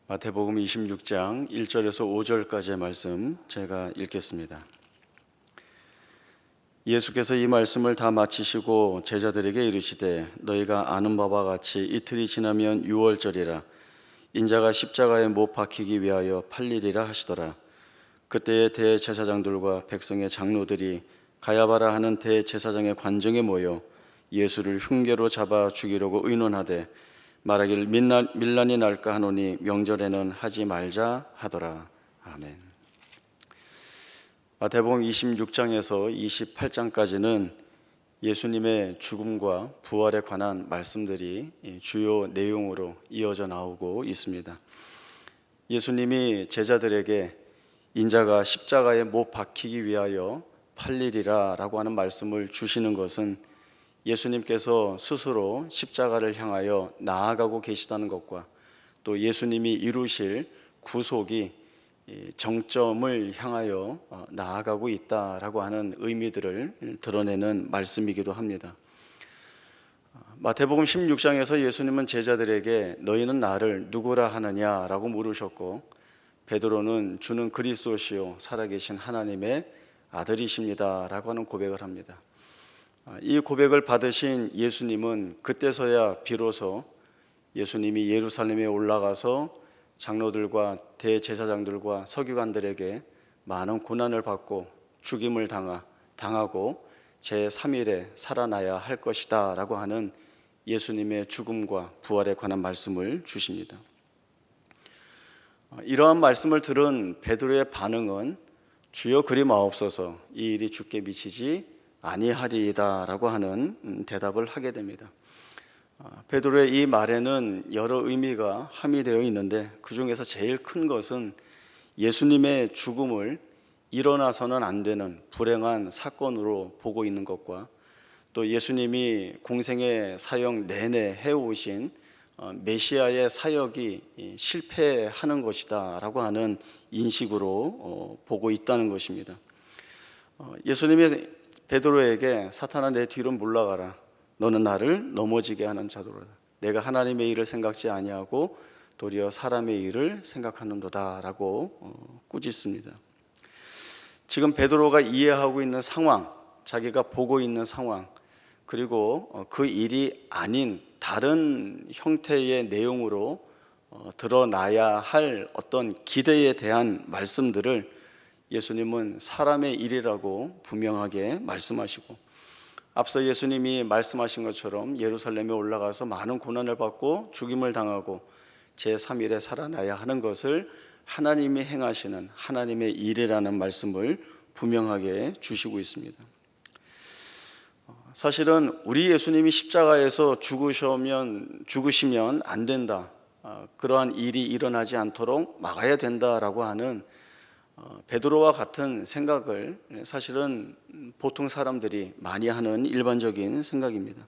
마태복음 26장 1절에서 5절까지의 말씀 제가 읽겠습니다. 예수께서 이 말씀을 다 마치시고 제자들에게 이르시되 너희가 아는 바와 같이 이틀이 지나면 유월절이라 인자가 십자가에 못 박히기 위하여 팔리리라 하시더라. 그때에 대제사장들과 백성의 장로들이 가야바라 하는 대제사장의 관정에 모여 예수를 흉계로 잡아 죽이려고 의논하되 말하길 밀란이 날까 하노니 명절에는 하지 말자 하더라. 아멘. 마태복음 26장에서 28장까지는 예수님의 죽음과 부활에 관한 말씀들이 주요 내용으로 이어져 나오고 있습니다. 예수님이 제자들에게 인자가 십자가에 못 박히기 위하여 팔리리라 라고 하는 말씀을 주시는 것은 예수님께서 스스로 십자가를 향하여 나아가고 계시다는 것과 또 예수님이 이루실 구속이 정점을 향하여 나아가고 있다라고 하는 의미들을 드러내는 말씀이기도 합니다. 마태복음 16장에서 예수님은 제자들에게 너희는 나를 누구라 하느냐라고 물으셨고 베드로는 주는 그리스도시요 살아계신 하나님의 아들이십니다라고 하는 고백을 합니다. 이 고백을 받으신 예수님은 그때서야 비로소 예수님이 예루살렘에 올라가서 장로들과 대제사장들과 서기관들에게 많은 고난을 받고 죽임을 당하고 제3일에 살아나야 할 것이다 라고 하는 예수님의 죽음과 부활에 관한 말씀을 주십니다. 이러한 말씀을 들은 베드로의 반응은 주여 그리 마옵소서 이 일이 주께 미치지 아니하리이다 라고 하는 대답을 하게 됩니다. 베드로의 이 말에는 여러 의미가 함의되어 있는데 그 중에서 제일 큰 것은 예수님의 죽음을 일어나서는 안 되는 불행한 사건으로 보고 있는 것과 또 예수님이 공생의 사역 내내 해오신 메시아의 사역이 실패하는 것이다 라고 하는 인식으로 보고 있다는 것입니다. 예수님이 베드로에게 사탄아 내 뒤로 물러가라 너는 나를 넘어지게 하는 자도다 내가 하나님의 일을 생각지 아니하고 도리어 사람의 일을 생각하는도다 라고 꾸짖습니다. 지금 베드로가 이해하고 있는 상황, 자기가 보고 있는 상황, 그리고 그 일이 아닌 다른 형태의 내용으로 드러나야 할 어떤 기대에 대한 말씀들을 예수님은 사람의 일이라고 분명하게 말씀하시고 앞서 예수님이 말씀하신 것처럼 예루살렘에 올라가서 많은 고난을 받고 죽임을 당하고 제3일에 살아나야 하는 것을 하나님이 행하시는 하나님의 일이라는 말씀을 분명하게 주시고 있습니다. 사실은 우리 예수님이 십자가에서 죽으시면 안 된다, 그러한 일이 일어나지 않도록 막아야 된다라고 하는 베드로와 같은 생각을 사실은 보통 사람들이 많이 하는 일반적인 생각입니다.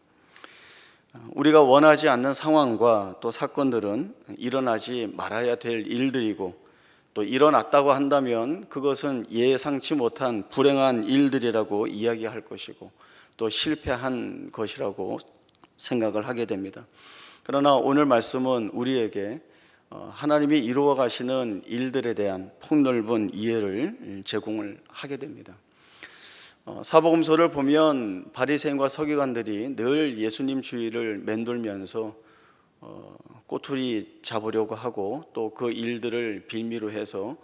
우리가 원하지 않는 상황과 또 사건들은 일어나지 말아야 될 일들이고 또 일어났다고 한다면 그것은 예상치 못한 불행한 일들이라고 이야기할 것이고 또 실패한 것이라고 생각을 하게 됩니다. 그러나 오늘 말씀은 우리에게 하나님이 이루어 가시는 일들에 대한 폭넓은 이해를 제공을 하게 됩니다. 사복음서를 보면 바리새인과 서기관들이 늘 예수님 주위를 맴돌면서 꼬투리 잡으려고 하고 또 그 일들을 빌미로 해서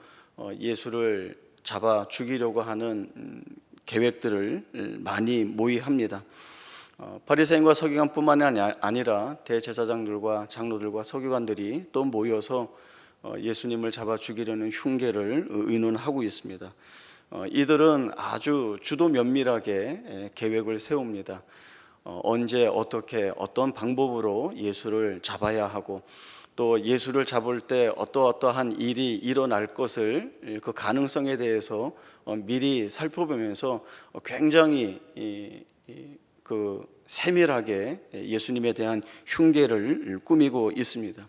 예수를 잡아 죽이려고 하는 계획들을 많이 모의합니다. 바리새인과 서기관뿐만 아니라 대제사장들과 장로들과 서기관들이 또 모여서 예수님을 잡아 죽이려는 흉계를 의논하고 있습니다. 이들은 아주 주도 면밀하게 계획을 세웁니다. 언제 어떻게 어떤 방법으로 예수를 잡아야 하고 또 예수를 잡을 때 어떠한 일이 일어날 것을 그 가능성에 대해서 미리 살펴보면서 굉장히 세밀하게 예수님에 대한 흉계를 꾸미고 있습니다.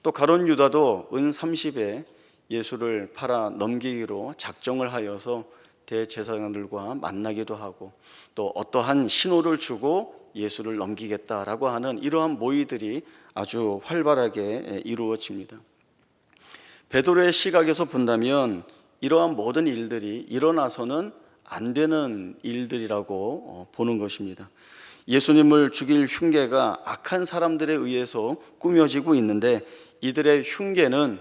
또 가룟 유다도 은 30에 예수를 팔아 넘기기로 작정을 하여서 대제사장들과 만나기도 하고 또 어떠한 신호를 주고 예수를 넘기겠다라고 하는 이러한 모의들이 아주 활발하게 이루어집니다. 베드로의 시각에서 본다면 이러한 모든 일들이 일어나서는 안 되는 일들이라고 보는 것입니다. 예수님을 죽일 흉계가 악한 사람들에 의해서 꾸며지고 있는데, 이들의 흉계는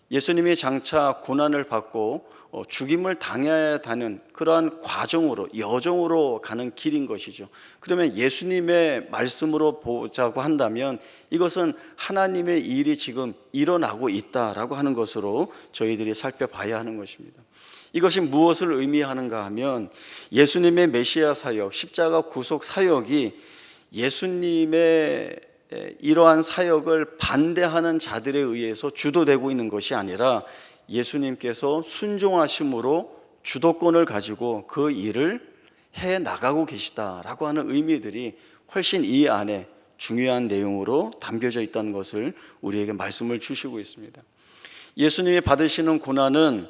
예수님이 장차 고난을 받고 죽임을 당해야 하는 그러한 과정으로, 여정으로 가는 길인 것이죠. 그러면 예수님의 말씀으로 보자고 한다면 이것은 하나님의 일이 지금 일어나고 있다라고 하는 것으로 저희들이 살펴봐야 하는 것입니다. 이것이 무엇을 의미하는가 하면, 예수님의 메시아 사역, 십자가 구속 사역이 예수님의 이러한 사역을 반대하는 자들에 의해서 주도되고 있는 것이 아니라 예수님께서 순종하심으로 주도권을 가지고 그 일을 해 나가고 계시다라고 하는 의미들이 훨씬 이 안에 중요한 내용으로 담겨져 있다는 것을 우리에게 말씀을 주시고 있습니다. 예수님이 받으시는 고난은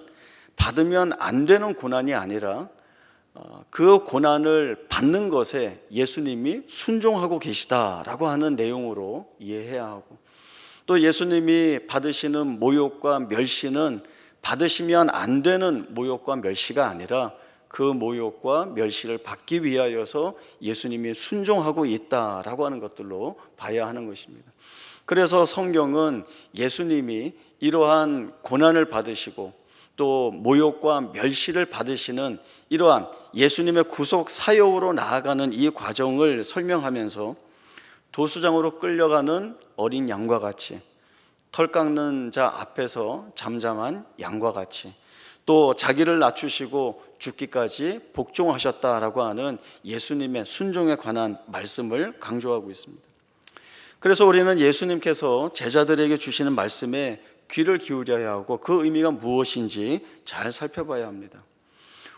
받으면 안 되는 고난이 아니라 그 고난을 받는 것에 예수님이 순종하고 계시다라고 하는 내용으로 이해해야 하고, 또 예수님이 받으시는 모욕과 멸시는 받으시면 안 되는 모욕과 멸시가 아니라 그 모욕과 멸시를 받기 위하여서 예수님이 순종하고 있다라고 하는 것들로 봐야 하는 것입니다. 그래서 성경은 예수님이 이러한 고난을 받으시고 또 모욕과 멸시를 받으시는 이러한 예수님의 구속 사역으로 나아가는 이 과정을 설명하면서 도수장으로 끌려가는 어린 양과 같이, 털 깎는 자 앞에서 잠잠한 양과 같이, 또 자기를 낮추시고 죽기까지 복종하셨다라고 하는 예수님의 순종에 관한 말씀을 강조하고 있습니다. 그래서 우리는 예수님께서 제자들에게 주시는 말씀에 귀를 기울여야 하고 그 의미가 무엇인지 잘 살펴봐야 합니다.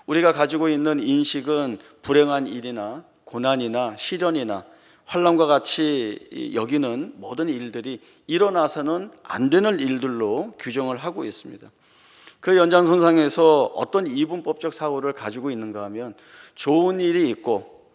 우리가 가지고 있는 인식은 불행한 일이나 고난이나 시련이나 환난과 같이 여기는 모든 일들이 일어나서는 안 되는 일들로 규정을 하고 있습니다. 그 연장선상에서 어떤 이분법적 사고를 가지고 있는가 하면, 좋은 일이 있고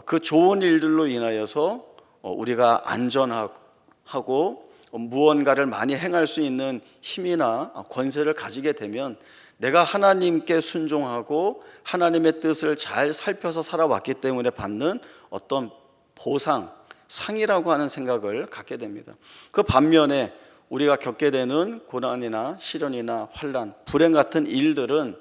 그 좋은 일들로 인하여서 우리가 안전하고 무언가를 많이 행할 수 있는 힘이나 권세를 가지게 되면 내가 하나님께 순종하고 하나님의 뜻을 잘 살펴서 살아왔기 때문에 받는 어떤 보상, 상이라고 하는 생각을 갖게 됩니다. 그 반면에 우리가 겪게 되는 고난이나 시련이나 환난, 불행 같은 일들은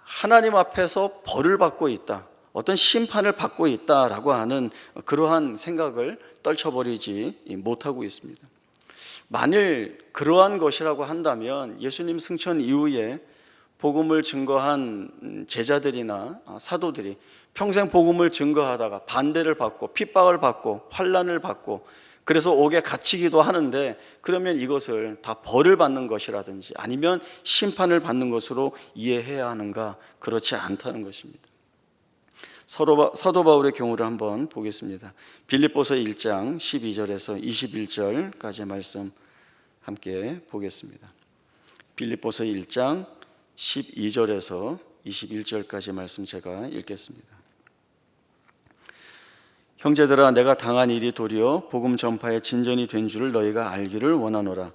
하나님 앞에서 벌을 받고 있다, 어떤 심판을 받고 있다라고 하는 그러한 생각을 떨쳐버리지 못하고 있습니다. 만일 그러한 것이라고 한다면 예수님 승천 이후에 복음을 증거한 제자들이나 사도들이 평생 복음을 증거하다가 반대를 받고 핍박을 받고 환난을 받고 그래서 옥에 갇히기도 하는데, 그러면 이것을 다 벌을 받는 것이라든지 아니면 심판을 받는 것으로 이해해야 하는가? 그렇지 않다는 것입니다. 사도 바울의 경우를 한번 보겠습니다. 빌립보서 1장 12절에서 21절까지 말씀 함께 보겠습니다. 빌립보서 1장 12절에서 21절까지 말씀 제가 읽겠습니다. 형제들아, 내가 당한 일이 도리어 복음 전파의 진전이 된 줄을 너희가 알기를 원하노라.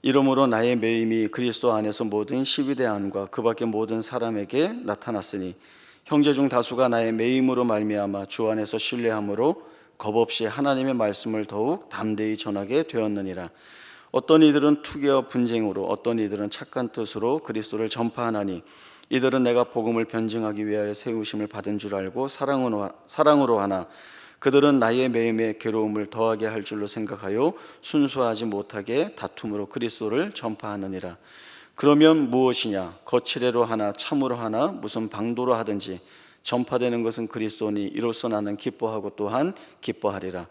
이러므로 나의 매임이 그리스도 안에서 모든 시위대 안과 그 밖의 모든 사람에게 나타났으니 형제 중 다수가 나의 매임으로 말미암아 주 안에서 신뢰함으로 겁없이 하나님의 말씀을 더욱 담대히 전하게 되었느니라. 어떤 이들은 투기와 분쟁으로, 어떤 이들은 착한 뜻으로 그리스도를 전파하나니 이들은 내가 복음을 변증하기 위하여 세우심을 받은 줄 알고 사랑으로 하나 그들은 나의 매임에 괴로움을 더하게 할 줄로 생각하여 순수하지 못하게 다툼으로 그리스도를 전파하느니라. 그러면 무엇이냐? 거칠애로 하나 참으로 하나 무슨 방도로 하든지 전파되는 것은 그리스도니 이로써 나는 기뻐하고 또한 기뻐하리라.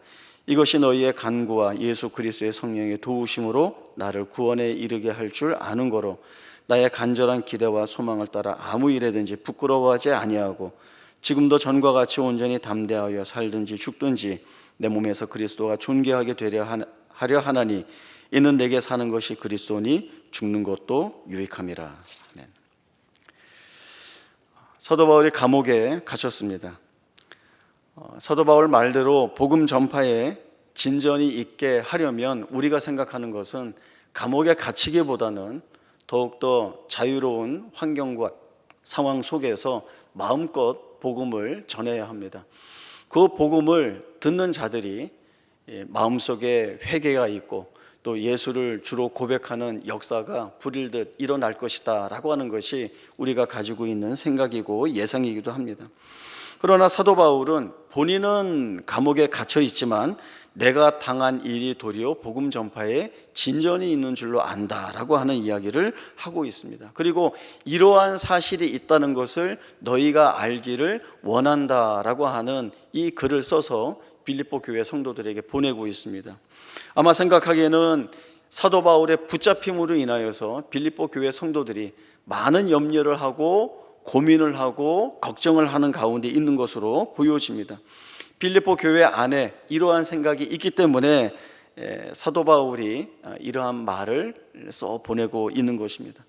이것이 너희의 간구와 예수 그리스도의 성령의 도우심으로 나를 구원에 이르게 할 줄 아는 거로 나의 간절한 기대와 소망을 따라 아무 일에든지 부끄러워하지 아니하고 지금도 전과 같이 온전히 담대하여 살든지 죽든지 내 몸에서 그리스도가 존귀하게 하려 하나니 이는 내게 사는 것이 그리스도니 죽는 것도 유익함이라. 아멘. 사도 바울이 감옥에 갇혔습니다. 사도 바울 말대로 복음 전파에 진전이 있게 하려면 우리가 생각하는 것은 감옥에 갇히기보다는 더욱더 자유로운 환경과 상황 속에서 마음껏 복음을 전해야 합니다. 그 복음을 듣는 자들이 마음속에 회개가 있고 또 예수를 주로 고백하는 역사가 불일듯 일어날 것이다 라고 하는 것이 우리가 가지고 있는 생각이고 예상이기도 합니다. 그러나 사도 바울은 본인은 감옥에 갇혀 있지만 내가 당한 일이 도리어 복음 전파에 진전이 있는 줄로 안다라고 하는 이야기를 하고 있습니다. 그리고 이러한 사실이 있다는 것을 너희가 알기를 원한다라고 하는 이 글을 써서 빌립보 교회 성도들에게 보내고 있습니다. 아마 생각하기에는 사도 바울의 붙잡힘으로 인하여서 빌립보 교회 성도들이 많은 염려를 하고 고민을 하고 걱정을 하는 가운데 있는 것으로 보여집니다. 빌립보 교회 안에 이러한 생각이 있기 때문에 사도 바울이 이러한 말을 써 보내고 있는 것입니다.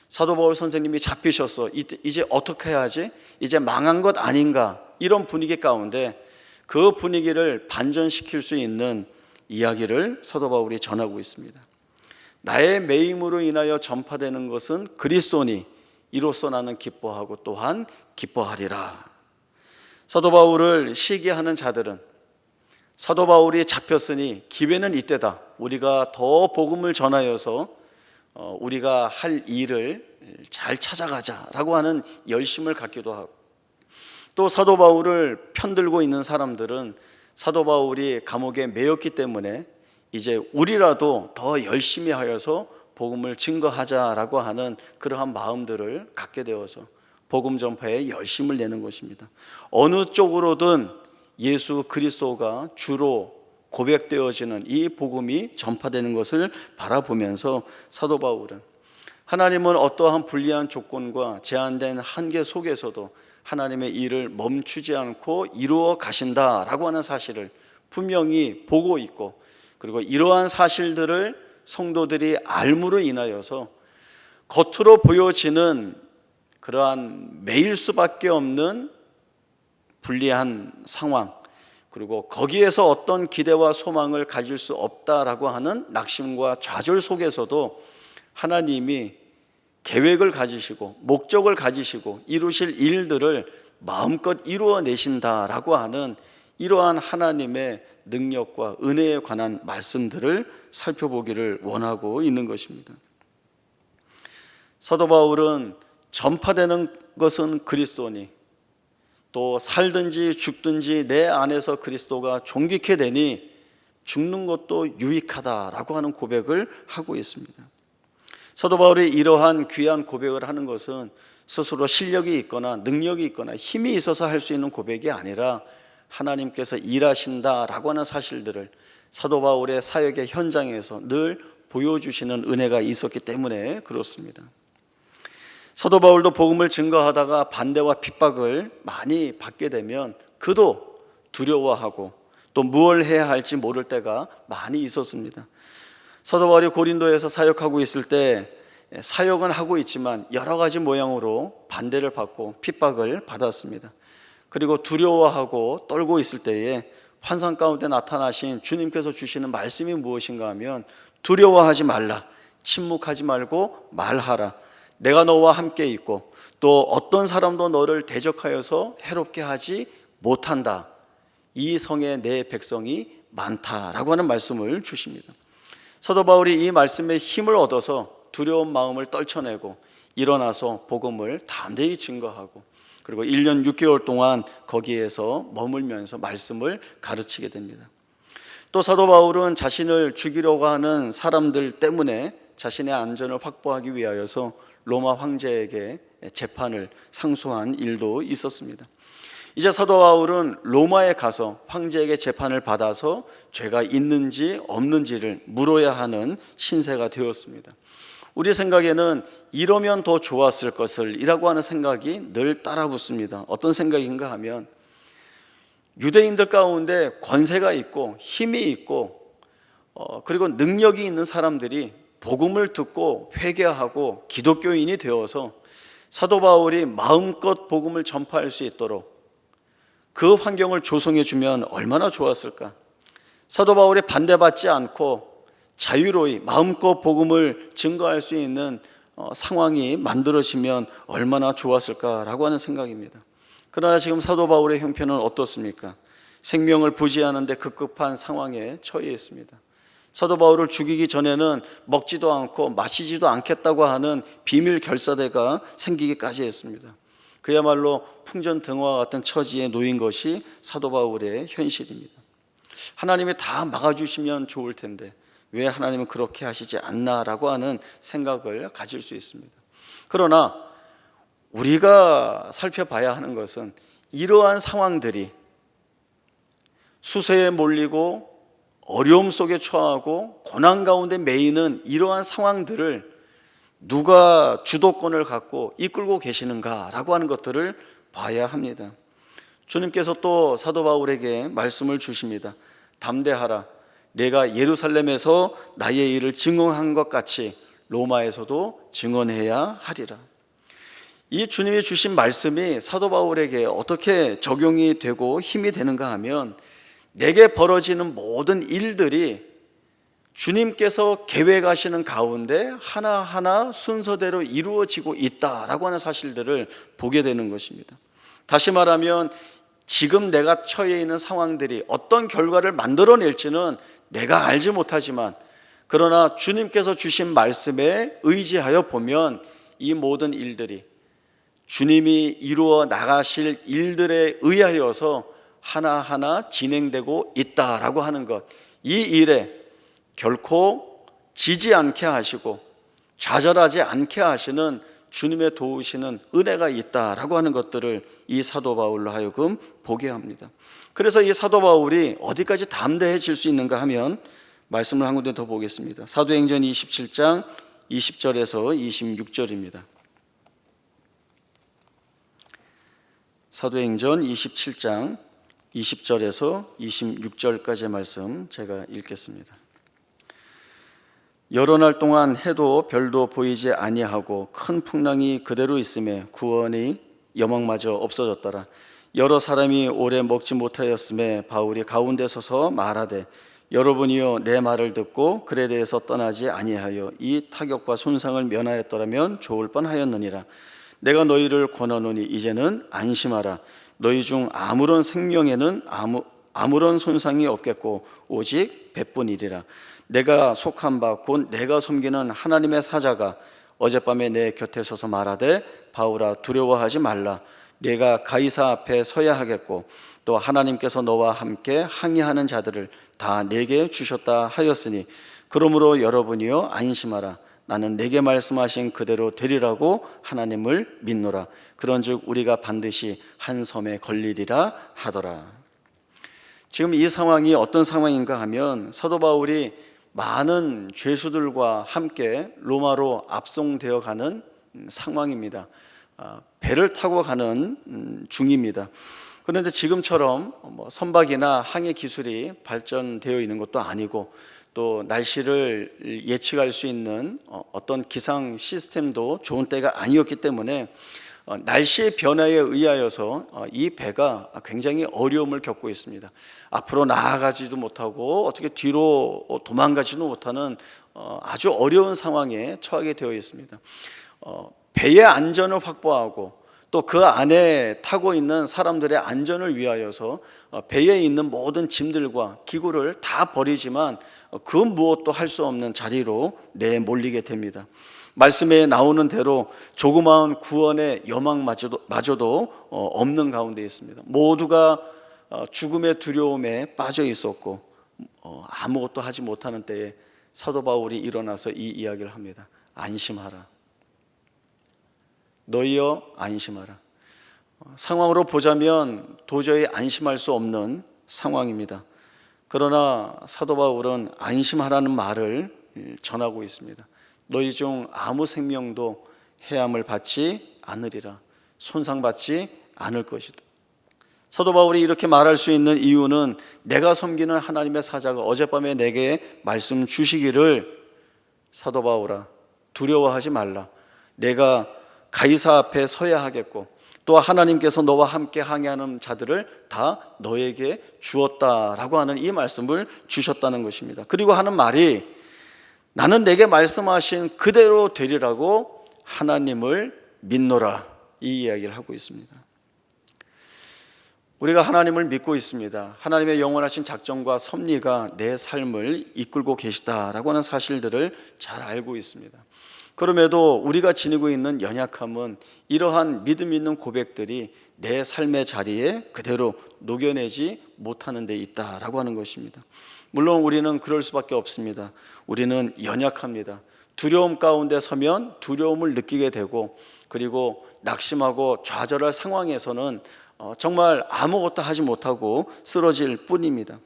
사도 바울 선생님이 잡히셔서 이제 어떻게 해야지? 이제 망한 것 아닌가? 이런 분위기 가운데 그 분위기를 반전시킬 수 있는 이야기를 사도 바울이 전하고 있습니다. 나의 매임으로 인하여 전파되는 것은 그리스도니 이로써 나는 기뻐하고 또한 기뻐하리라. 사도 바울을 시기하는 자들은 사도 바울이 잡혔으니 기회는 이때다. 우리가 더 복음을 전하여서 우리가 할 일을 잘 찾아가자라고 하는 열심을 갖기도 하고, 또 사도 바울을 편들고 있는 사람들은 사도 바울이 감옥에 매였기 때문에 이제 우리라도 더 열심히 하여서 복음을 증거하자라고 하는 그러한 마음들을 갖게 되어서 복음 전파에 열심을 내는 것입니다. 어느 쪽으로든 예수 그리스도가 주로 고백되어지는 이 복음이 전파되는 것을 바라보면서 사도 바울은 하나님은 어떠한 불리한 조건과 제한된 한계 속에서도 하나님의 일을 멈추지 않고 이루어 가신다라고 하는 사실을 분명히 보고 있고, 그리고 이러한 사실들을 성도들이 알므로 인하여서 겉으로 보여지는 그러한 매일 수밖에 없는 불리한 상황, 그리고 거기에서 어떤 기대와 소망을 가질 수 없다라고 하는 낙심과 좌절 속에서도 하나님이 계획을 가지시고 목적을 가지시고 이루실 일들을 마음껏 이루어내신다라고 하는 이러한 하나님의 능력과 은혜에 관한 말씀들을 살펴보기를 원하고 있는 것입니다. 사도 바울은 전파되는 것은 그리스도니 또 살든지 죽든지 내 안에서 그리스도가 존귀케 되니 죽는 것도 유익하다라고 하는 고백을 하고 있습니다. 사도 바울이 이러한 귀한 고백을 하는 것은 스스로 실력이 있거나 능력이 있거나 힘이 있어서 할 수 있는 고백이 아니라 하나님께서 일하신다라고 하는 사실들을 사도 바울의 사역의 현장에서 늘 보여주시는 은혜가 있었기 때문에 그렇습니다. 사도 바울도 복음을 증거하다가 반대와 핍박을 많이 받게 되면 그도 두려워하고 또 무엇을 해야 할지 모를 때가 많이 있었습니다. 사도 바울이 고린도에서 사역하고 있을 때 사역은 하고 있지만 여러 가지 모양으로 반대를 받고 핍박을 받았습니다. 그리고 두려워하고 떨고 있을 때에 환상 가운데 나타나신 주님께서 주시는 말씀이 무엇인가 하면 두려워하지 말라, 침묵하지 말고 말하라. 내가 너와 함께 있고 또 어떤 사람도 너를 대적하여서 해롭게 하지 못한다. 이 성에 내 백성이 많다라고 하는 말씀을 주십니다. 사도 바울이 이 말씀에 힘을 얻어서 두려운 마음을 떨쳐내고 일어나서 복음을 담대히 증거하고 그리고 1년 6개월 동안 거기에서 머물면서 말씀을 가르치게 됩니다. 또 사도 바울은 자신을 죽이려고 하는 사람들 때문에 자신의 안전을 확보하기 위하여서 로마 황제에게 재판을 상소한 일도 있었습니다. 이제 사도 바울은 로마에 가서 황제에게 재판을 받아서 죄가 있는지 없는지를 물어야 하는 신세가 되었습니다. 우리 생각에는 이러면 더 좋았을 것을 이라고 하는 생각이 늘 따라붙습니다. 어떤 생각인가 하면 유대인들 가운데 권세가 있고 힘이 있고 그리고 능력이 있는 사람들이 복음을 듣고 회개하고 기독교인이 되어서 사도 바울이 마음껏 복음을 전파할 수 있도록 그 환경을 조성해 주면 얼마나 좋았을까. 사도 바울이 반대받지 않고 자유로이 마음껏 복음을 증거할 수 있는 상황이 만들어지면 얼마나 좋았을까라고 하는 생각입니다. 그러나 지금 사도 바울의 형편은 어떻습니까? 생명을 부지하는데 급급한 상황에 처해 있습니다. 사도 바울을 죽이기 전에는 먹지도 않고 마시지도 않겠다고 하는 비밀 결사대가 생기기까지 했습니다. 그야말로 풍전등화 같은 처지에 놓인 것이 사도 바울의 현실입니다. 하나님이 다 막아주시면 좋을 텐데 왜 하나님은 그렇게 하시지 않나라고 하는 생각을 가질 수 있습니다. 그러나 우리가 살펴봐야 하는 것은 이러한 상황들이 수세에 몰리고 어려움 속에 처하고 고난 가운데 매이는 이러한 상황들을 누가 주도권을 갖고 이끌고 계시는가라고 하는 것들을 봐야 합니다. 주님께서 또 사도 바울에게 말씀을 주십니다. 담대하라. 내가 예루살렘에서 나의 일을 증언한 것 같이 로마에서도 증언해야 하리라. 이 주님이 주신 말씀이 사도 바울에게 어떻게 적용이 되고 힘이 되는가 하면 내게 벌어지는 모든 일들이 주님께서 계획하시는 가운데 하나하나 순서대로 이루어지고 있다라고 하는 사실들을 보게 되는 것입니다. 다시 말하면 지금 내가 처해 있는 상황들이 어떤 결과를 만들어낼지는 내가 알지 못하지만 그러나 주님께서 주신 말씀에 의지하여 보면 이 모든 일들이 주님이 이루어 나가실 일들에 의하여서 하나하나 진행되고 있다라고 하는 것, 이 일에 결코 지지 않게 하시고 좌절하지 않게 하시는 주님의 도우시는 은혜가 있다라고 하는 것들을 이 사도 바울로 하여금 보게 합니다. 그래서 이 사도 바울이 어디까지 담대해질 수 있는가 하면 말씀을 한 군데 더 보겠습니다. 사도행전 27장 20절에서 26절입니다. 사도행전 27장 20절에서 26절까지의 말씀 제가 읽겠습니다. 여러 날 동안 해도 별도 보이지 아니하고 큰 풍랑이 그대로 있음에 구원의 여망마저 없어졌더라. 여러 사람이 오래 먹지 못하였음에 바울이 가운데 서서 말하되 여러분이요 내 말을 듣고 글에 대해서 떠나지 아니하여 이 타격과 손상을 면하였더라면 좋을 뻔하였느니라. 내가 너희를 권하노니 이제는 안심하라. 너희 중 아무런 생명에는 아무런 손상이 없겠고 오직 배뿐이리라. 내가 속한 바 곧 내가 섬기는 하나님의 사자가 어젯밤에 내 곁에 서서 말하되 바울아 두려워하지 말라. 내가 가이사 앞에 서야 하겠고 또 하나님께서 너와 함께 항의하는 자들을 다 내게 주셨다 하였으니 그러므로 여러분이여 안심하라. 나는 내게 말씀하신 그대로 되리라고 하나님을 믿노라. 그런즉 우리가 반드시 한 섬에 걸리리라 하더라. 지금 이 상황이 어떤 상황인가 하면 사도 바울이 많은 죄수들과 함께 로마로 압송되어 가는 상황입니다. 배를 타고 가는 중입니다. 그런데 지금처럼 선박이나 항해 기술이 발전되어 있는 것도 아니고 또 날씨를 예측할 수 있는 어떤 기상 시스템도 좋은 때가 아니었기 때문에 날씨의 변화에 의하여서 이 배가 굉장히 어려움을 겪고 있습니다. 앞으로 나아가지도 못하고 어떻게 뒤로 도망가지도 못하는 아주 어려운 상황에 처하게 되어 있습니다. 배의 안전을 확보하고 또 그 안에 타고 있는 사람들의 안전을 위하여서 배에 있는 모든 짐들과 기구를 다 버리지만 그 무엇도 할 수 없는 자리로 내몰리게 됩니다. 말씀에 나오는 대로 조그마한 구원의 여망마저도 없는 가운데 있습니다. 모두가 죽음의 두려움에 빠져 있었고 아무것도 하지 못하는 때에 사도 바울이 일어나서 이 이야기를 합니다. 안심하라. 너희여 안심하라. 상황으로 보자면 도저히 안심할 수 없는 상황입니다. 그러나 사도 바울은 안심하라는 말을 전하고 있습니다. 너희 중 아무 생명도 해함을 받지 않으리라. 손상받지 않을 것이다. 사도 바울이 이렇게 말할 수 있는 이유는 내가 섬기는 하나님의 사자가 어젯밤에 내게 말씀 주시기를 사도 바울아 두려워하지 말라. 내가 가이사 앞에 서야 하겠고 또 하나님께서 너와 함께 항해하는 자들을 다 너에게 주었다라고 하는 이 말씀을 주셨다는 것입니다. 그리고 하는 말이 나는 내게 말씀하신 그대로 되리라고 하나님을 믿노라, 이 이야기를 하고 있습니다. 우리가 하나님을 믿고 있습니다. 하나님의 영원하신 작정과 섭리가 내 삶을 이끌고 계시다라고 하는 사실들을 잘 알고 있습니다. 그럼에도 우리가 지니고 있는 연약함은 이러한 믿음 있는 고백들이 내 삶의 자리에 그대로 녹여내지 못하는 데 있다라고 하는 것입니다. 물론 우리는 그럴 수밖에 없습니다. 우리는 연약합니다. 두려움 가운데 서면 두려움을 느끼게 되고, 그리고 낙심하고 좌절할 상황에서는 정말 아무것도 하지 못하고 쓰러질 뿐입니다.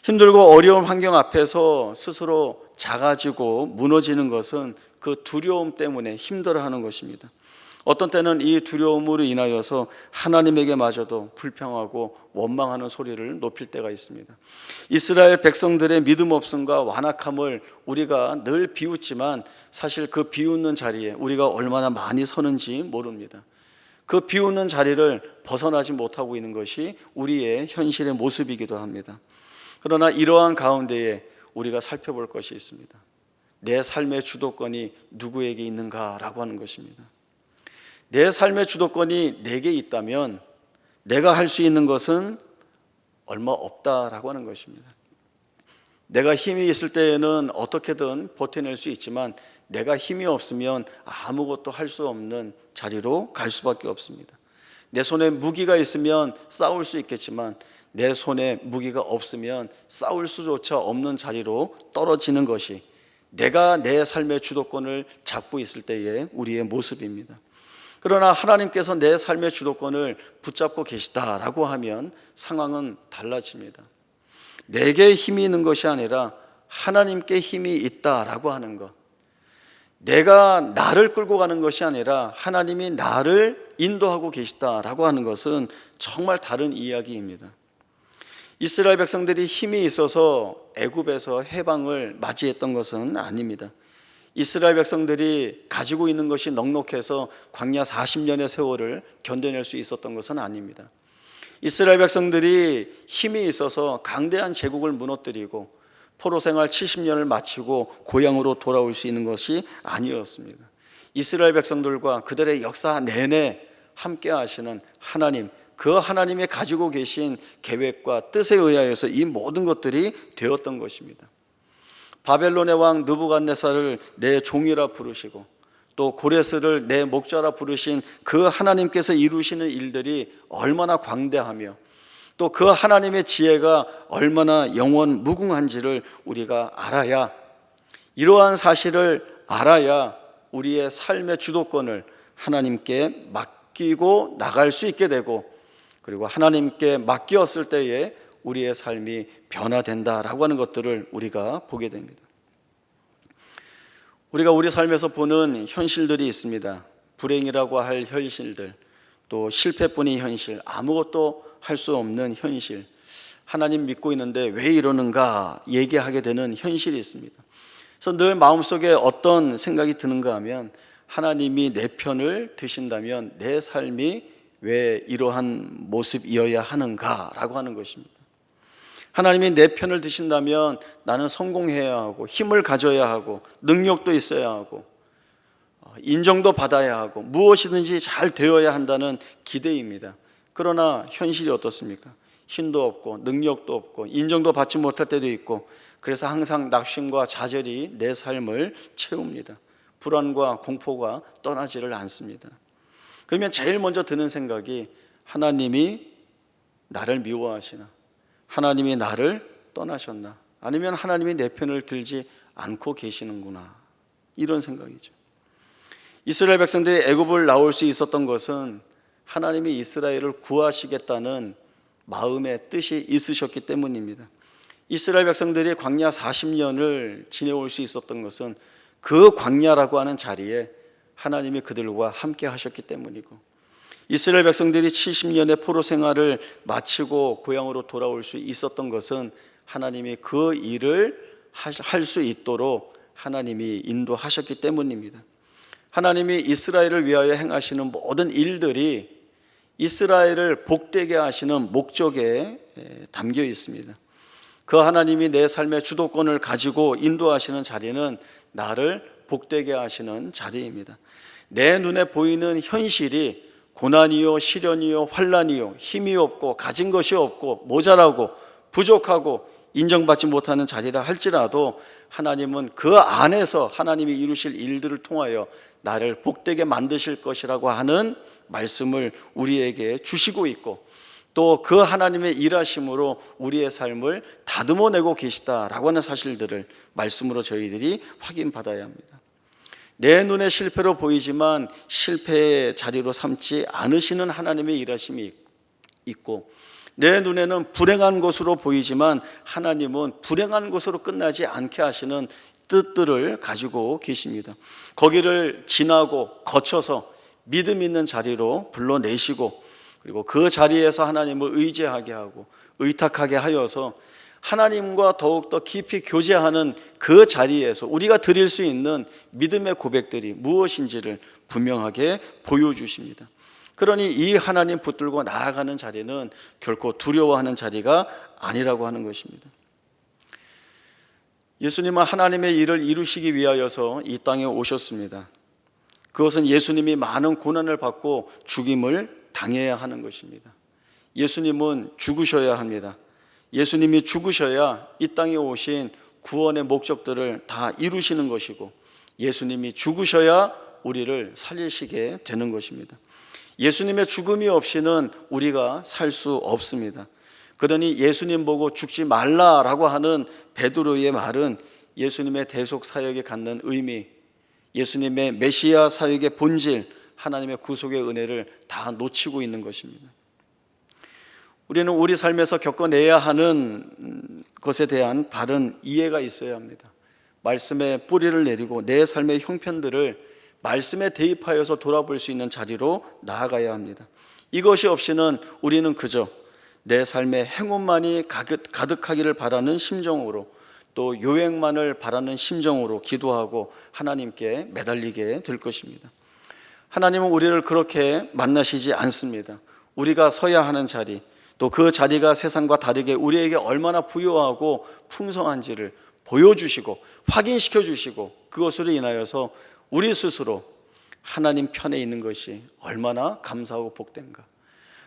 힘들고 어려운 환경 앞에서 스스로 작아지고 무너지는 것은 그 두려움 때문에 힘들어하는 것입니다. 어떤 때는 이 두려움으로 인하여서 하나님에게마저도 불평하고 원망하는 소리를 높일 때가 있습니다. 이스라엘 백성들의 믿음 없음과 완악함을 우리가 늘 비웃지만 사실 그 비웃는 자리에 우리가 얼마나 많이 서는지 모릅니다. 그 비웃는 자리를 벗어나지 못하고 있는 것이 우리의 현실의 모습이기도 합니다. 그러나 이러한 가운데에 우리가 살펴볼 것이 있습니다. 내 삶의 주도권이 누구에게 있는가라고 하는 것입니다. 내 삶의 주도권이 내게 있다면 내가 할 수 있는 것은 얼마 없다라고 하는 것입니다. 내가 힘이 있을 때에는 어떻게든 버텨낼 수 있지만 내가 힘이 없으면 아무것도 할 수 없는 자리로 갈 수밖에 없습니다. 내 손에 무기가 있으면 싸울 수 있겠지만 내 손에 무기가 없으면 싸울 수조차 없는 자리로 떨어지는 것이 내가 내 삶의 주도권을 잡고 있을 때의 우리의 모습입니다. 그러나 하나님께서 내 삶의 주도권을 붙잡고 계시다라고 하면 상황은 달라집니다. 내게 힘이 있는 것이 아니라 하나님께 힘이 있다라고 하는 것, 내가 나를 끌고 가는 것이 아니라 하나님이 나를 인도하고 계시다라고 하는 것은 정말 다른 이야기입니다. 이스라엘 백성들이 힘이 있어서 애굽에서 해방을 맞이했던 것은 아닙니다. 이스라엘 백성들이 가지고 있는 것이 넉넉해서 광야 40년의 세월을 견뎌낼 수 있었던 것은 아닙니다. 이스라엘 백성들이 힘이 있어서 강대한 제국을 무너뜨리고 포로 생활 70년을 마치고 고향으로 돌아올 수 있는 것이 아니었습니다. 이스라엘 백성들과 그들의 역사 내내 함께 하시는 하나님, 그 하나님이 가지고 계신 계획과 뜻에 의하여서 이 모든 것들이 되었던 것입니다. 바벨론의 왕 느부갓네살을 내 종이라 부르시고 또 고레스를 내 목자라 부르신 그 하나님께서 이루시는 일들이 얼마나 광대하며 또 그 하나님의 지혜가 얼마나 영원 무궁한지를 우리가 알아야, 이러한 사실을 알아야 우리의 삶의 주도권을 하나님께 맡기고 나갈 수 있게 되고, 그리고 하나님께 맡겼을 때에 우리의 삶이 변화된다라고 하는 것들을 우리가 보게 됩니다. 우리가 우리 삶에서 보는 현실들이 있습니다. 불행이라고 할 현실들, 또 실패뿐인 현실, 아무것도 할 수 없는 현실, 하나님 믿고 있는데 왜 이러는가 얘기하게 되는 현실이 있습니다. 그래서 늘 마음속에 어떤 생각이 드는가 하면, 하나님이 내 편을 드신다면 내 삶이 왜 이러한 모습이어야 하는가라고 하는 것입니다. 하나님이 내 편을 드신다면 나는 성공해야 하고 힘을 가져야 하고 능력도 있어야 하고 인정도 받아야 하고 무엇이든지 잘 되어야 한다는 기대입니다. 그러나 현실이 어떻습니까? 힘도 없고 능력도 없고 인정도 받지 못할 때도 있고, 그래서 항상 낙심과 좌절이 내 삶을 채웁니다. 불안과 공포가 떠나지를 않습니다. 그러면 제일 먼저 드는 생각이, 하나님이 나를 미워하시나? 하나님이 나를 떠나셨나? 아니면 하나님이 내 편을 들지 않고 계시는구나, 이런 생각이죠. 이스라엘 백성들이 애굽을 나올 수 있었던 것은 하나님이 이스라엘을 구하시겠다는 마음의 뜻이 있으셨기 때문입니다. 이스라엘 백성들이 광야 40년을 지내올 수 있었던 것은 그 광야라고 하는 자리에 하나님이 그들과 함께 하셨기 때문이고, 이스라엘 백성들이 70년의 포로 생활을 마치고 고향으로 돌아올 수 있었던 것은 하나님이 그 일을 할 수 있도록 하나님이 인도하셨기 때문입니다. 하나님이 이스라엘을 위하여 행하시는 모든 일들이 이스라엘을 복되게 하시는 목적에 담겨 있습니다. 그 하나님이 내 삶의 주도권을 가지고 인도하시는 자리는 나를 복되게 하시는 자리입니다. 내 눈에 보이는 현실이 고난이요, 시련이요, 환난이요, 힘이 없고 가진 것이 없고 모자라고 부족하고 인정받지 못하는 자리라 할지라도 하나님은 그 안에서 하나님이 이루실 일들을 통하여 나를 복되게 만드실 것이라고 하는 말씀을 우리에게 주시고 있고, 또 그 하나님의 일하심으로 우리의 삶을 다듬어내고 계시다라고 하는 사실들을 말씀으로 저희들이 확인받아야 합니다. 내 눈에 실패로 보이지만 실패의 자리로 삼지 않으시는 하나님의 일하심이 있고, 내 눈에는 불행한 것으로 보이지만 하나님은 불행한 것으로 끝나지 않게 하시는 뜻들을 가지고 계십니다. 거기를 지나고 거쳐서 믿음 있는 자리로 불러내시고, 그리고 그 자리에서 하나님을 의지하게 하고 의탁하게 하여서 하나님과 더욱더 깊이 교제하는 그 자리에서 우리가 드릴 수 있는 믿음의 고백들이 무엇인지를 분명하게 보여주십니다. 그러니 이 하나님 붙들고 나아가는 자리는 결코 두려워하는 자리가 아니라고 하는 것입니다. 예수님은 하나님의 일을 이루시기 위하여서 이 땅에 오셨습니다. 그것은 예수님이 많은 고난을 받고 죽임을 당해야 하는 것입니다. 예수님은 죽으셔야 합니다. 예수님이 죽으셔야 이 땅에 오신 구원의 목적들을 다 이루시는 것이고, 예수님이 죽으셔야 우리를 살리시게 되는 것입니다. 예수님의 죽음이 없이는 우리가 살 수 없습니다. 그러니 예수님 보고 죽지 말라라고 하는 베드로의 말은 예수님의 대속 사역에 갖는 의미, 예수님의 메시아 사역의 본질, 하나님의 구속의 은혜를 다 놓치고 있는 것입니다. 우리는 우리 삶에서 겪어내야 하는 것에 대한 바른 이해가 있어야 합니다. 말씀의 뿌리를 내리고 내 삶의 형편들을 말씀에 대입하여서 돌아볼 수 있는 자리로 나아가야 합니다. 이것이 없이는 우리는 그저 내 삶의 행운만이 가득하기를 바라는 심정으로, 또 요행만을 바라는 심정으로 기도하고 하나님께 매달리게 될 것입니다. 하나님은 우리를 그렇게 만나시지 않습니다. 우리가 서야 하는 자리, 또 그 자리가 세상과 다르게 우리에게 얼마나 부유하고 풍성한지를 보여주시고 확인시켜 주시고, 그것으로 인하여서 우리 스스로 하나님 편에 있는 것이 얼마나 감사하고 복된가,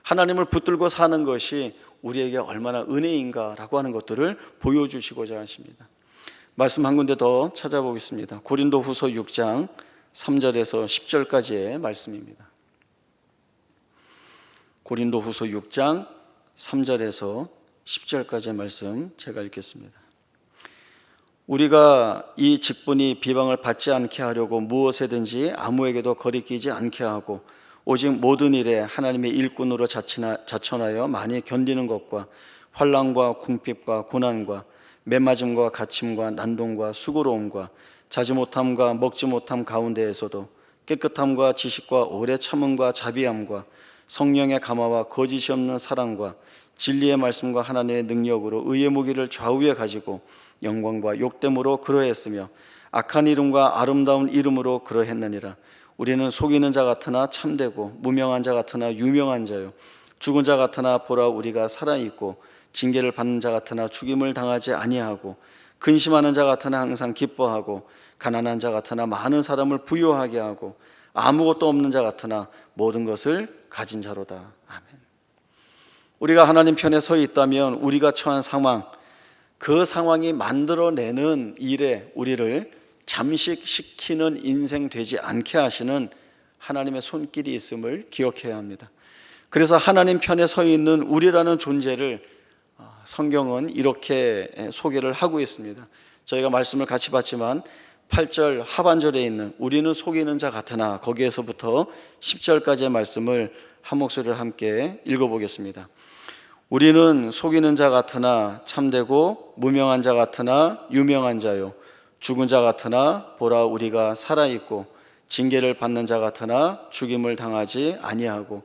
하나님을 붙들고 사는 것이 우리에게 얼마나 은혜인가라고 하는 것들을 보여주시고자 하십니다. 말씀 한 군데 더 찾아보겠습니다. 고린도후서 6장 3절에서 10절까지의 말씀입니다. 고린도후서 6장 3절에서 10절까지의 말씀 제가 읽겠습니다. 우리가 이 직분이 비방을 받지 않게 하려고 무엇에든지 아무에게도 거리끼지 않게 하고, 오직 모든 일에 하나님의 일꾼으로 자천하여 많이 견디는 것과 환난과 궁핍과 고난과 매맞음과 갇힘과 난동과 수고로움과 자지 못함과 먹지 못함 가운데에서도 깨끗함과 지식과 오래 참음과 자비함과 성령의 감화와 거짓이 없는 사랑과 진리의 말씀과 하나님의 능력으로 의의 무기를 좌우에 가지고 영광과 욕됨으로 그러했으며 악한 이름과 아름다운 이름으로 그러했느니라. 우리는 속이는 자 같으나 참되고 무명한 자 같으나 유명한 자요, 죽은 자 같으나 보라 우리가 살아있고 징계를 받는 자 같으나 죽임을 당하지 아니하고 근심하는 자 같으나 항상 기뻐하고 가난한 자 같으나 많은 사람을 부유하게 하고 아무것도 없는 자 같으나 모든 것을 가진 자로다. 아멘. 우리가 하나님 편에 서 있다면 우리가 처한 상황, 그 상황이 만들어내는 일에 우리를 잠식시키는 인생 되지 않게 하시는 하나님의 손길이 있음을 기억해야 합니다. 그래서 하나님 편에 서 있는 우리라는 존재를 성경은 이렇게 소개를 하고 있습니다. 저희가 말씀을 같이 봤지만 8절 하반절에 있는 우리는 속이는 자 같으나, 거기에서부터 10절까지의 말씀을 한 목소리로 함께 읽어보겠습니다. 우리는 속이는 자 같으나 참되고 무명한 자 같으나 유명한 자요, 죽은 자 같으나 보라 우리가 살아있고 징계를 받는 자 같으나 죽임을 당하지 아니하고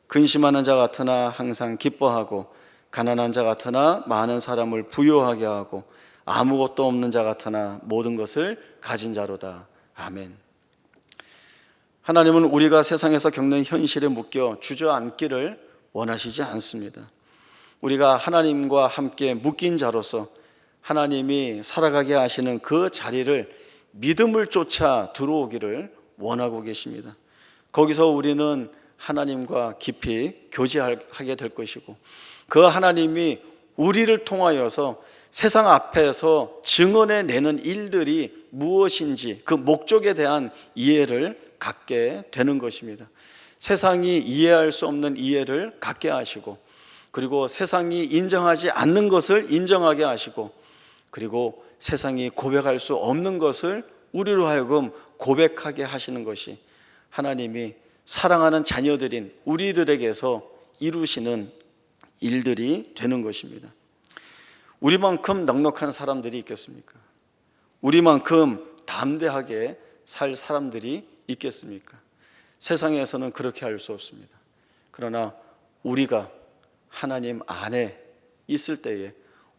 근심하는 자 같으나 항상 기뻐하고 가난한 자 같으나 많은 사람을 부유하게 하고 아무것도 없는 자 같으나 모든 것을 가진 자로다. 아멘. 하나님은 우리가 세상에서 겪는 현실에 묶여 주저앉기를 원하시지 않습니다. 우리가 하나님과 함께 묶인 자로서 하나님이 살아가게 하시는 그 자리를 믿음을 쫓아 들어오기를 원하고 계십니다. 거기서 우리는 하나님과 깊이 교제하게 될 것이고, 그 하나님이 우리를 통하여서 세상 앞에서 증언해 내는 일들이 무엇인지 그 목적에 대한 이해를 갖게 되는 것입니다. 세상이 이해할 수 없는 이해를 갖게 하시고, 그리고 세상이 인정하지 않는 것을 인정하게 하시고, 그리고 세상이 고백할 수 없는 것을 우리로 하여금 고백하게 하시는 것이 하나님이 사랑하는 자녀들인 우리들에게서 이루시는 일들이 되는 것입니다. 우리만큼 넉넉한 사람들이 있겠습니까? 우리만큼 담대하게 살 사람들이 있겠습니까? 세상에서는 그렇게 할 수 없습니다. 그러나 우리가 하나님 안에 있을 때에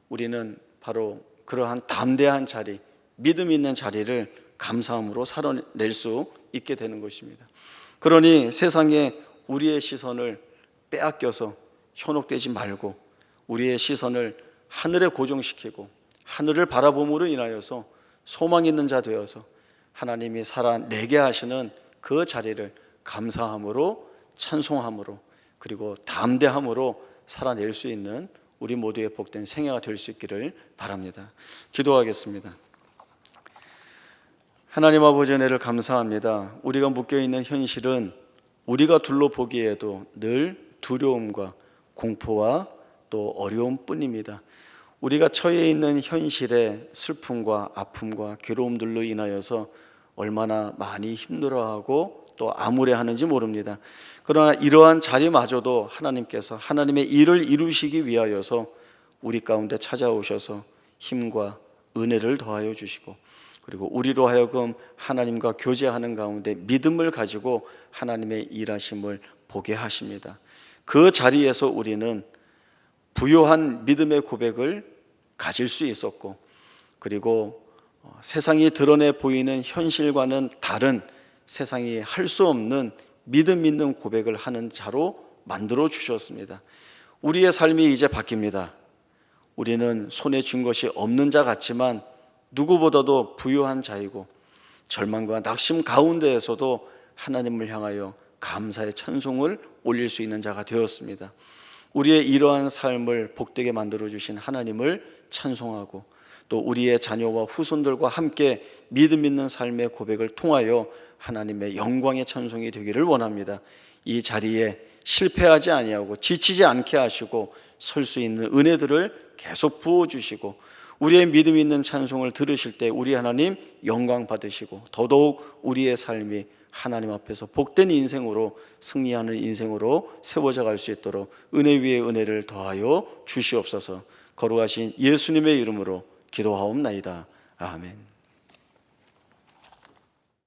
우리는 바로 그러한 담대한 자리, 믿음 있는 자리를 감사함으로 살아낼 수 있게 되는 것입니다. 그러니 세상에 우리의 시선을 빼앗겨서 현혹되지 말고 우리의 시선을 하늘에 고정시키고 하늘을 바라봄으로 인하여서 소망 있는 자 되어서 하나님이 살아내게 하시는 그 자리를 감사함으로, 찬송함으로, 그리고 담대함으로 살아낼 수 있는 우리 모두의 복된 생애가 될 수 있기를 바랍니다. 기도하겠습니다. 하나님 아버지, 은혜를 감사합니다. 우리가 묶여있는 현실은 우리가 둘러보기에도 늘 두려움과 공포와 또 어려움 뿐입니다. 우리가 처해 있는 현실의 슬픔과 아픔과 괴로움들로 인하여서 얼마나 많이 힘들어하고 또 암울해하는지 모릅니다. 그러나 이러한 자리마저도 하나님께서 하나님의 일을 이루시기 위하여서 우리 가운데 찾아오셔서 힘과 은혜를 더하여 주시고, 그리고 우리로 하여금 하나님과 교제하는 가운데 믿음을 가지고 하나님의 일하심을 보게 하십니다. 그 자리에서 우리는 부요한 믿음의 고백을 가질 수 있었고, 그리고 세상이 드러내 보이는 현실과는 다른 세상이 할 수 없는 믿음 있는 고백을 하는 자로 만들어 주셨습니다. 우리의 삶이 이제 바뀝니다. 우리는 손에 쥔 것이 없는 자 같지만 누구보다도 부유한 자이고, 절망과 낙심 가운데에서도 하나님을 향하여 감사의 찬송을 올릴 수 있는 자가 되었습니다. 우리의 이러한 삶을 복되게 만들어 주신 하나님을 찬송하고, 또 우리의 자녀와 후손들과 함께 믿음 있는 삶의 고백을 통하여 하나님의 영광의 찬송이 되기를 원합니다. 이 자리에 실패하지 아니하고 지치지 않게 하시고 설 수 있는 은혜들을 계속 부어주시고, 우리의 믿음 있는 찬송을 들으실 때 우리 하나님 영광 받으시고, 더더욱 우리의 삶이 하나님 앞에서 복된 인생으로, 승리하는 인생으로 세워져 갈 수 있도록 은혜 위에 은혜를 더하여 주시옵소서. 거룩하신 예수님의 이름으로 기도하옵나이다. 아멘.